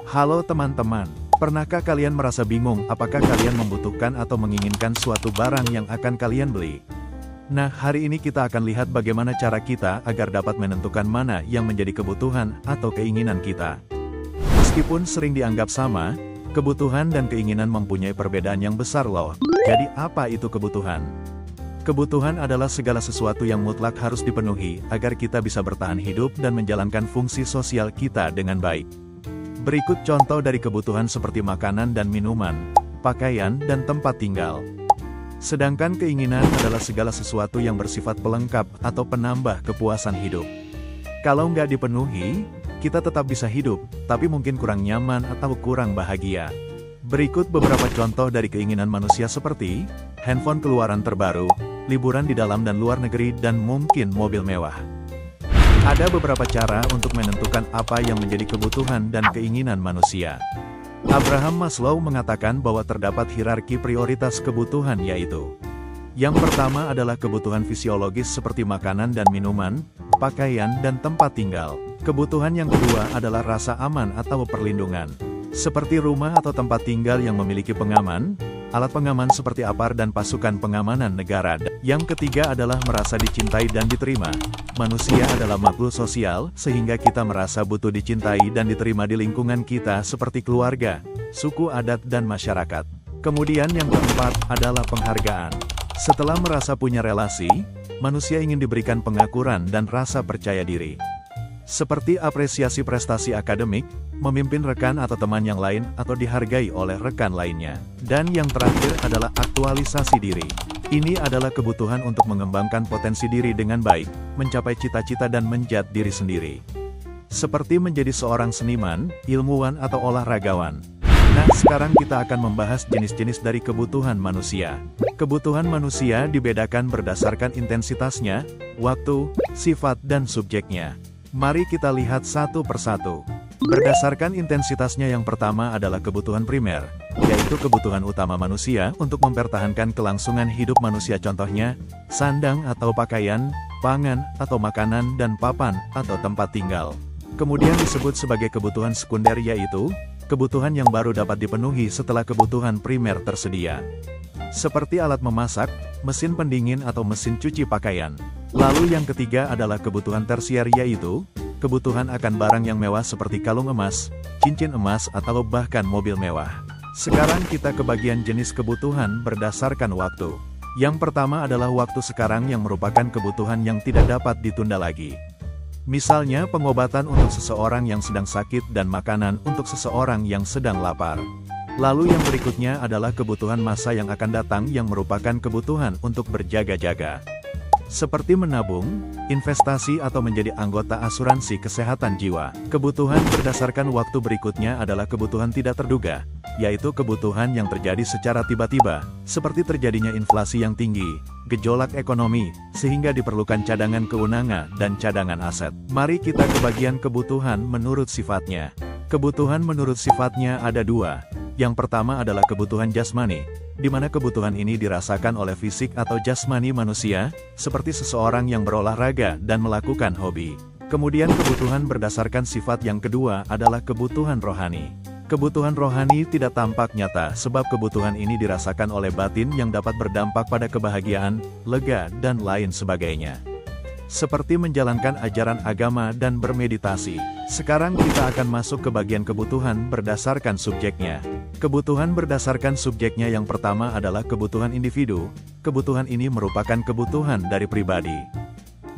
Halo teman-teman, pernahkah kalian merasa bingung apakah kalian membutuhkan atau menginginkan suatu barang yang akan kalian beli? Nah, hari ini kita akan lihat bagaimana cara kita agar dapat menentukan mana yang menjadi kebutuhan atau keinginan kita. Meskipun sering dianggap sama, kebutuhan dan keinginan mempunyai perbedaan yang besar loh. Jadi apa itu kebutuhan? Kebutuhan adalah segala sesuatu yang mutlak harus dipenuhi agar kita bisa bertahan hidup dan menjalankan fungsi sosial kita dengan baik. Berikut contoh dari kebutuhan seperti makanan dan minuman, pakaian, dan tempat tinggal. Sedangkan keinginan adalah segala sesuatu yang bersifat pelengkap atau penambah kepuasan hidup. Kalau nggak dipenuhi, kita tetap bisa hidup, tapi mungkin kurang nyaman atau kurang bahagia. Berikut beberapa contoh dari keinginan manusia seperti handphone keluaran terbaru, liburan di dalam dan luar negeri, dan mungkin mobil mewah. Ada beberapa cara untuk menentukan apa yang menjadi kebutuhan dan keinginan manusia. Abraham Maslow mengatakan bahwa terdapat hierarki prioritas kebutuhan, yaitu yang pertama adalah kebutuhan fisiologis seperti makanan dan minuman, pakaian, dan tempat tinggal. Kebutuhan yang kedua adalah rasa aman atau perlindungan, seperti rumah atau tempat tinggal yang memiliki pengaman, alat pengaman seperti APAR dan pasukan pengamanan negara. Yang ketiga adalah merasa dicintai dan diterima. Manusia adalah makhluk sosial, sehingga kita merasa butuh dicintai dan diterima di lingkungan kita seperti keluarga, suku adat, dan masyarakat. Kemudian yang keempat adalah penghargaan. Setelah merasa punya relasi, manusia ingin diberikan pengakuan dan rasa percaya diri. Seperti apresiasi prestasi akademik, memimpin rekan atau teman yang lain, atau dihargai oleh rekan lainnya. Dan yang terakhir adalah aktualisasi diri. Ini adalah kebutuhan untuk mengembangkan potensi diri dengan baik, mencapai cita-cita dan menjat diri sendiri. Seperti menjadi seorang seniman, ilmuwan, atau olahragawan. Nah, sekarang kita akan membahas jenis-jenis dari kebutuhan manusia. Kebutuhan manusia dibedakan berdasarkan intensitasnya, waktu, sifat, dan subjeknya. Mari kita lihat satu persatu. Berdasarkan intensitasnya, yang pertama adalah kebutuhan primer, yaitu kebutuhan utama manusia untuk mempertahankan kelangsungan hidup manusia, contohnya, sandang atau pakaian, pangan atau makanan, dan papan atau tempat tinggal. Kemudian disebut sebagai kebutuhan sekunder, yaitu kebutuhan yang baru dapat dipenuhi setelah kebutuhan primer tersedia, seperti alat memasak, mesin pendingin, atau mesin cuci pakaian. Lalu yang ketiga adalah kebutuhan tersier, yaitu kebutuhan akan barang yang mewah seperti kalung emas, cincin emas, atau bahkan mobil mewah. Sekarang kita ke bagian jenis kebutuhan berdasarkan waktu. Yang pertama adalah waktu sekarang, yang merupakan kebutuhan yang tidak dapat ditunda lagi. Misalnya pengobatan untuk seseorang yang sedang sakit dan makanan untuk seseorang yang sedang lapar. Lalu yang berikutnya adalah kebutuhan masa yang akan datang, yang merupakan kebutuhan untuk berjaga-jaga. Seperti menabung, investasi, atau menjadi anggota asuransi kesehatan jiwa. Kebutuhan berdasarkan waktu berikutnya adalah kebutuhan tidak terduga, yaitu kebutuhan yang terjadi secara tiba-tiba, seperti terjadinya inflasi yang tinggi, gejolak ekonomi, sehingga diperlukan cadangan keuangan dan cadangan aset. Mari kita ke bagian kebutuhan menurut sifatnya. Kebutuhan menurut sifatnya ada dua. Yang pertama adalah kebutuhan jasmani, di mana kebutuhan ini dirasakan oleh fisik atau jasmani manusia, seperti seseorang yang berolahraga dan melakukan hobi. Kemudian kebutuhan berdasarkan sifat yang kedua adalah kebutuhan rohani. Kebutuhan rohani tidak tampak nyata, sebab kebutuhan ini dirasakan oleh batin yang dapat berdampak pada kebahagiaan, lega, dan lain sebagainya. Seperti menjalankan ajaran agama dan bermeditasi. Sekarang kita akan masuk ke bagian kebutuhan berdasarkan subjeknya. Kebutuhan berdasarkan subjeknya, yang pertama adalah kebutuhan individu. Kebutuhan ini merupakan kebutuhan dari pribadi.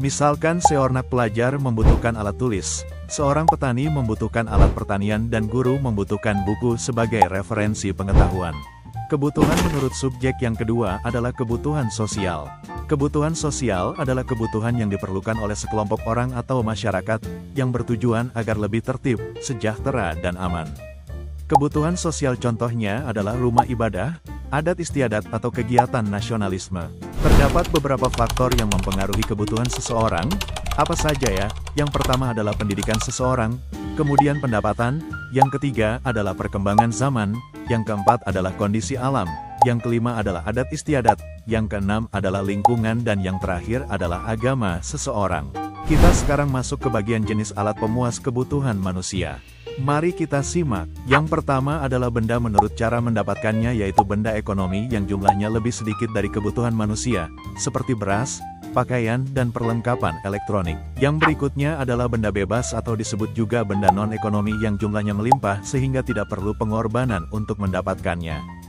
Misalkan seorang pelajar membutuhkan alat tulis, seorang petani membutuhkan alat pertanian, dan guru membutuhkan buku sebagai referensi pengetahuan. Kebutuhan menurut subjek yang kedua adalah kebutuhan sosial. Kebutuhan sosial adalah kebutuhan yang diperlukan oleh sekelompok orang atau masyarakat, yang bertujuan agar lebih tertib, sejahtera, dan aman. Kebutuhan sosial contohnya adalah rumah ibadah, adat istiadat, atau kegiatan nasionalisme. Terdapat beberapa faktor yang mempengaruhi kebutuhan seseorang. Apa saja ya? Yang pertama adalah pendidikan seseorang, kemudian pendapatan, yang ketiga adalah perkembangan zaman, yang keempat adalah kondisi alam, yang kelima adalah adat istiadat, yang keenam adalah lingkungan, dan yang terakhir adalah agama seseorang. Kita sekarang masuk ke bagian jenis alat pemuas kebutuhan manusia. Mari kita simak. Yang pertama adalah benda menurut cara mendapatkannya, yaitu benda ekonomi yang jumlahnya lebih sedikit dari kebutuhan manusia, seperti beras, pakaian, dan perlengkapan elektronik. Yang berikutnya adalah benda bebas atau disebut juga benda non-ekonomi yang jumlahnya melimpah sehingga tidak perlu pengorbanan untuk mendapatkannya.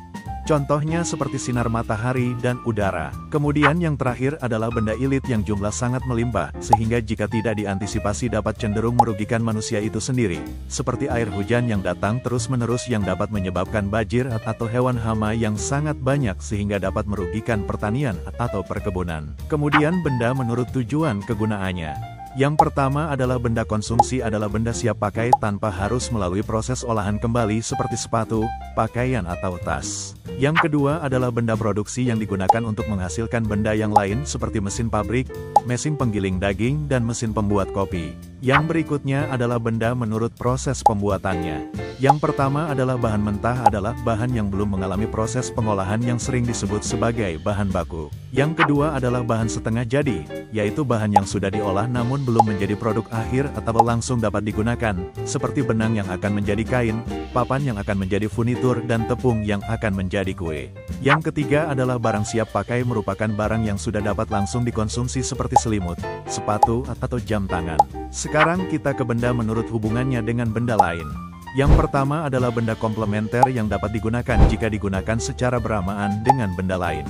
Contohnya seperti sinar matahari dan udara. Kemudian yang terakhir adalah benda ilit yang jumlah sangat melimpah, sehingga jika tidak diantisipasi dapat cenderung merugikan manusia itu sendiri. Seperti air hujan yang datang terus-menerus yang dapat menyebabkan banjir atau hewan hama yang sangat banyak sehingga dapat merugikan pertanian atau perkebunan. Kemudian benda menurut tujuan kegunaannya. Yang pertama adalah benda konsumsi, adalah benda siap pakai tanpa harus melalui proses olahan kembali seperti sepatu, pakaian atau tas. Yang kedua adalah benda produksi yang digunakan untuk menghasilkan benda yang lain seperti mesin pabrik, mesin penggiling daging, dan mesin pembuat kopi. Yang berikutnya adalah benda menurut proses pembuatannya. Yang pertama adalah bahan mentah, adalah bahan yang belum mengalami proses pengolahan yang sering disebut sebagai bahan baku. Yang kedua adalah bahan setengah jadi, yaitu bahan yang sudah diolah namun belum menjadi produk akhir atau langsung dapat digunakan, seperti benang yang akan menjadi kain, papan yang akan menjadi furnitur, dan tepung yang akan menjadi kue. Yang ketiga adalah barang siap pakai, merupakan barang yang sudah dapat langsung dikonsumsi seperti selimut, sepatu, atau jam tangan. Sekarang kita ke benda menurut hubungannya dengan benda lain. Yang pertama adalah benda komplementer yang dapat digunakan jika digunakan secara bersamaan dengan benda lain.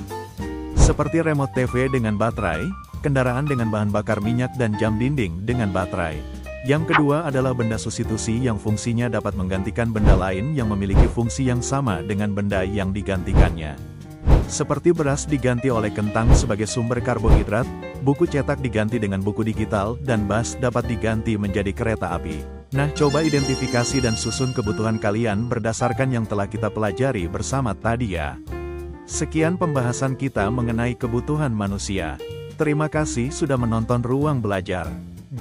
Seperti remote TV dengan baterai, kendaraan dengan bahan bakar minyak, dan jam dinding dengan baterai. Yang kedua adalah benda substitusi yang fungsinya dapat menggantikan benda lain yang memiliki fungsi yang sama dengan benda yang digantikannya. Seperti beras diganti oleh kentang sebagai sumber karbohidrat, buku cetak diganti dengan buku digital, dan bas dapat diganti menjadi kereta api. Nah, coba identifikasi dan susun kebutuhan kalian berdasarkan yang telah kita pelajari bersama tadi ya. Sekian pembahasan kita mengenai kebutuhan manusia. Terima kasih sudah menonton Ruang Belajar.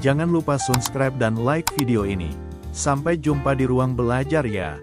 Jangan lupa subscribe dan like video ini. Sampai jumpa di Ruang Belajar ya.